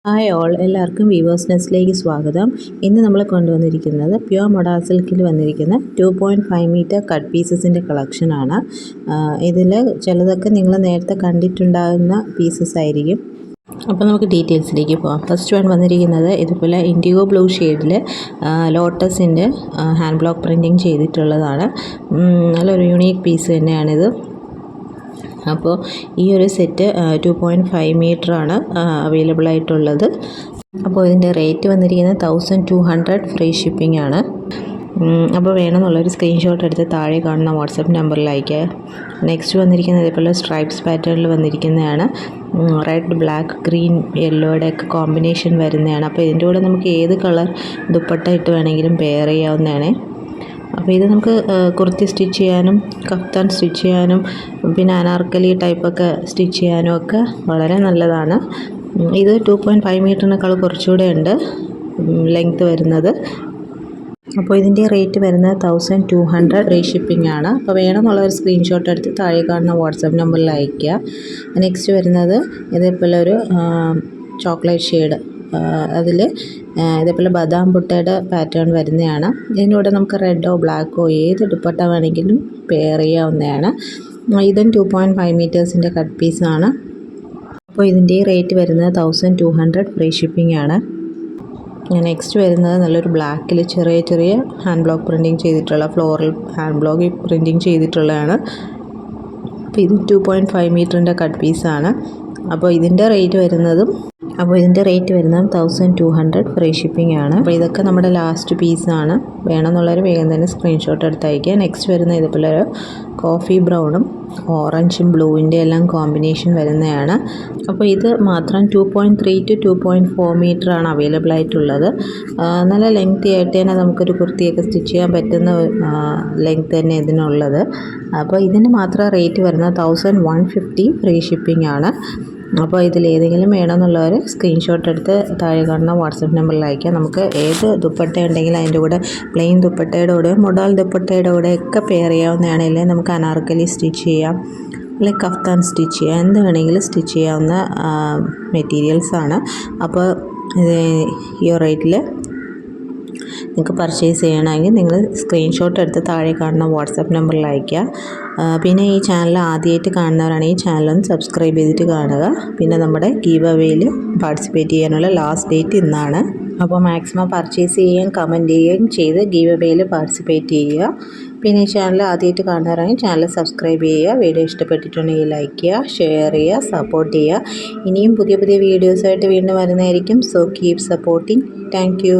Hi all, എല്ലാവർക്കും weavers നെസ്റ്റിലേക്ക് സ്വാഗതം. ഇന്ന് നമ്മൾ കൊണ്ടുവന്നിരിക്കുന്നത് പ്യുവർ മൊഡാൾ സിൽക്കിൽ വന്നിരിക്കുന്ന 2.5 മീറ്റർ കട്ട് പീസസിൻ്റെ കളക്ഷനാണ്. ഇതിൽ ചിലതൊക്കെ നിങ്ങൾ നേരത്തെ കണ്ടിട്ടുണ്ടാകുന്ന പീസസ് ആയിരിക്കും. അപ്പോൾ നമുക്ക് ഡീറ്റെയിൽസിലേക്ക് പോകാം. ഫസ്റ്റ് വൺ വന്നിരിക്കുന്നത് ഇതുപോലെ ഇൻഡിഗോ ബ്ലൂ ഷെയ്ഡിൽ ലോട്ടസിൻ്റെ ഹാൻഡ് ബ്ലോക്ക് പ്രിൻറ്റിങ് ചെയ്തിട്ടുള്ളതാണ്. നല്ലൊരു യുണീക്ക് പീസ് തന്നെയാണിത്. അപ്പോൾ ഈ ഒരു സെറ്റ് 2.5 മീറ്ററാണ് അവൈലബിൾ ആയിട്ടുള്ളത്. അപ്പോൾ ഇതിൻ്റെ റേറ്റ് വന്നിരിക്കുന്നത് 1200 ഫ്രീ ഷിപ്പിംഗ് ആണ്. അപ്പോൾ വേണമെന്നുള്ളൊരു സ്ക്രീൻഷോട്ട് എടുത്ത് താഴെ കാണുന്ന വാട്സപ്പ് നമ്പറിൽ അയക്കുക. നെക്സ്റ്റ് വന്നിരിക്കുന്നത് ഇതേപോലെ സ്ട്രൈപ്സ് പാറ്റേണിൽ വന്നിരിക്കുന്നതാണ്. റെഡ്, ബ്ലാക്ക്, ഗ്രീൻ, യെല്ലോയുടെ ഒക്കെ കോമ്പിനേഷൻ വരുന്നതാണ്. അപ്പോൾ ഇതിൻ്റെ കൂടെ നമുക്ക് ഏത് കളർ ദുപ്പട്ട ഇട്ട് വേണമെങ്കിലും പെയർ ചെയ്യാവുന്നതാണ്. അപ്പോൾ ഇത് നമുക്ക് കുർത്തി സ്റ്റിച്ച് ചെയ്യാനും കഫ്താൻ സ്റ്റിച്ച് ചെയ്യാനും പിന്നെ അനാർക്കലി ടൈപ്പൊക്കെ സ്റ്റിച്ച് ചെയ്യാനും ഒക്കെ വളരെ നല്ലതാണ്. ഇത് 2.5 മീറ്ററിനേക്കാൾ കുറച്ചുകൂടെ ഉണ്ട് ലെങ്ത്ത് വരുന്നത്. അപ്പോൾ ഇതിൻ്റെ റേറ്റ് വരുന്നത് 1200 ഫ്രീ ഷിപ്പിംഗ് ആണ്. അപ്പോൾ വേണമെന്നുള്ളൊരു സ്ക്രീൻഷോട്ട് എടുത്ത് താഴെ കാണുന്ന വാട്സപ്പ് നമ്പറിൽ അയയ്ക്കുക. നെക്സ്റ്റ് വരുന്നത് ഇതേപോലെ ഒരു ചോക്ലേറ്റ് ഷെയ്ഡ്, അതിൽ ഇതേപോലെ ബദാം ബുട്ടയുടെ പാറ്റേൺ വരുന്നതാണ്. ഇതിനൂടെ നമുക്ക് റെഡോ ബ്ലാക്കോ ഏത് ദുപ്പട്ട വേണമെങ്കിലും പെയർ ചെയ്യാവുന്നതാണ്. ഇതും 2.5 മീറ്റേഴ്സിൻ്റെ കട്ട് പീസാണ്. അപ്പോൾ ഇതിൻ്റെ റേറ്റ് വരുന്നത് 1200 ഫ്രീ ഷിപ്പിംഗ് ആണ്. നെക്സ്റ്റ് വരുന്നത് നല്ലൊരു ബ്ലാക്കിൽ ചെറിയ ചെറിയ ഹാൻഡ് ബ്ലോക്ക് പ്രിൻറ്റിങ് ചെയ്തിട്ടുള്ള ഫ്ലോറൽ ഹാൻഡ് ബ്ലോക്ക് പ്രിൻറ്റിങ് ചെയ്തിട്ടുള്ളതാണ്. അപ്പോൾ ഇത് 2.5 മീറ്ററിൻ്റെ കട്ട് പീസാണ്. അപ്പോൾ ഇതിൻ്റെ റേറ്റ് വരുന്നത് 1200 ഫ്രീ ഷിപ്പിംഗ് ആണ്. അപ്പോൾ ഇതൊക്കെ നമ്മുടെ ലാസ്റ്റ് പീസാണ്. വേണമെന്നുള്ളവർ വേഗം തന്നെ സ്ക്രീൻഷോട്ട് എടുത്ത് അയക്കുക. നെക്സ്റ്റ് വരുന്നത് ഇതുപോലെ ഒരു കോഫി ബ്രൗണും ഓറഞ്ചും ബ്ലൂവിൻ്റെ എല്ലാം കോമ്പിനേഷൻ വരുന്നതാണ്. അപ്പോൾ ഇത് മാത്രം 2.3 to 2.4 മീറ്ററാണ് അവൈലബിൾ ആയിട്ടുള്ളത്. നല്ല ലെങ്തി ആയിട്ട് തന്നെ നമുക്കൊരു കുർത്തിയൊക്കെ സ്റ്റിച്ച് ചെയ്യാൻ പറ്റുന്ന ലെങ്ത് തന്നെ ഇതിനുള്ളത്. അപ്പോൾ ഇതിന് മാത്രം റേറ്റ് വരുന്നത് 1150 ഫ്രീ ഷിപ്പിംഗ് ആണ്. അപ്പോൾ ഇതിലേതെങ്കിലും വേണമെന്നുള്ളവർ സ്ക്രീൻഷോട്ട് എടുത്ത് താഴെ കാണുന്ന വാട്സപ്പ് നമ്പറിൽ അയക്കുക. നമുക്ക് ഏത് ദുപ്പട്ട ഉണ്ടെങ്കിലും അതിൻ്റെ കൂടെ പ്ലെയിൻ ദുപ്പട്ടയുടെ കൂടെ മൊഡാൾ ദുപ്പട്ടയുടെ കൂടെ ഒക്കെ പെയർ ചെയ്യാവുന്നതാണ്. അല്ലെങ്കിൽ നമുക്ക് അനാർക്കലി സ്റ്റിച്ച് ചെയ്യാം, അല്ലെങ്കിൽ കഫ്താൻ സ്റ്റിച്ച് ചെയ്യാം, എന്ത് വേണമെങ്കിലും സ്റ്റിച്ച് ചെയ്യാവുന്ന മെറ്റീരിയൽസാണ്. അപ്പോൾ ഈ റേറ്റിൽ നിങ്ങൾക്ക് പർച്ചേസ് ചെയ്യണമെങ്കിൽ നിങ്ങൾ സ്ക്രീൻഷോട്ട് എടുത്ത് താഴെ കാണുന്ന വാട്സപ്പ് നമ്പറിൽ അയയ്ക്കുക. പിന്നെ ഈ ചാനൽ ആദ്യമായിട്ട് കാണുന്നവരാണെങ്കിൽ ചാനലൊന്ന് സബ്സ്ക്രൈബ് ചെയ്തിട്ട് കാണുക. പിന്നെ നമ്മുടെ ഗീവ് അവേയിൽ പാർട്ടിസിപ്പേറ്റ് ചെയ്യാനുള്ള ലാസ്റ്റ് ഡേറ്റ് ഇന്നാണ്. അപ്പോൾ മാക്സിമം പർച്ചേസ് ചെയ്യുകയും കമൻറ്റ് ചെയ്യുകയും ചെയ്ത് ഗീവ് അവേയിൽ പാർട്ടിസിപ്പേറ്റ് ചെയ്യുക. പിന്നെ ഈ ചാനൽ ആദ്യമായിട്ട് കാണുന്നവരാണെങ്കിൽ ചാനൽ സബ്സ്ക്രൈബ് ചെയ്യുക. വീഡിയോ ഇഷ്ടപ്പെട്ടിട്ടുണ്ടെങ്കിൽ ലൈക്ക് ചെയ്യുക, ഷെയർ ചെയ്യുക, സപ്പോർട്ട് ചെയ്യുക. ഇനിയും പുതിയ പുതിയ വീഡിയോസായിട്ട് വീണ്ടും വരുന്നതായിരിക്കും. So keep supporting. Thank you.